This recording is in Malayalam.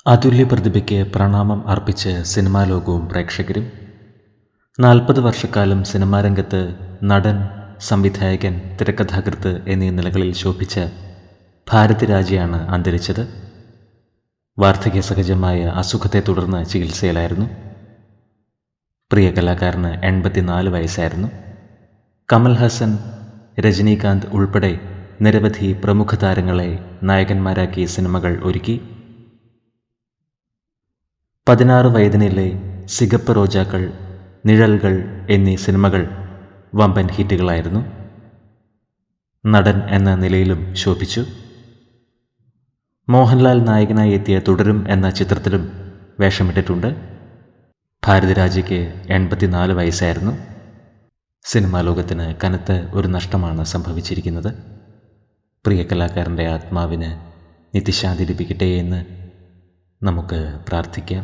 അതുല്യ പ്രതിഭയ്ക്ക് പ്രണാമം അർപ്പിച്ച് സിനിമാ ലോകവും പ്രേക്ഷകരും. 40 വർഷക്കാലം സിനിമാരംഗത്ത് നടൻ, സംവിധായകൻ, തിരക്കഥാകൃത്ത് എന്നീ നിലകളിൽ ശോഭിച്ച ഭാരതിരാജയാണ് അന്തരിച്ചത്. വാർദ്ധക്യസഹജമായ അസുഖത്തെ തുടർന്ന് ചികിത്സയിലായിരുന്നു. പ്രിയ കലാകാരന് 84 വയസ്സായിരുന്നു. കമൽഹാസൻ, രജനീകാന്ത് ഉൾപ്പെടെ നിരവധി പ്രമുഖ താരങ്ങളെ നായകന്മാരാക്കി സിനിമകൾ ഒരുക്കി. 16 വയതിനിലെ സിഗപ്പ് റോജാക്കൾ, നിഴൽകൾ എന്നീ സിനിമകൾ വമ്പൻ ഹിറ്റുകളായിരുന്നു. നടൻ എന്ന നിലയിലും ശോഭിച്ചു. മോഹൻലാൽ നായകനായി എത്തിയ തുടരും എന്ന ചിത്രത്തിലും വേഷമിട്ടിട്ടുണ്ട്. ഭാരതിരാജയ്ക്ക് 84 വയസ്സായിരുന്നു. സിനിമാ ലോകത്തിന് കനത്ത ഒരു നഷ്ടമാണ് സംഭവിച്ചിരിക്കുന്നത്. പ്രിയ കലാകാരൻ്റെ ആത്മാവിന് നിത്യശാന്തി ലഭിക്കട്ടെ എന്ന് നമുക്ക് പ്രാർത്ഥിക്കാം.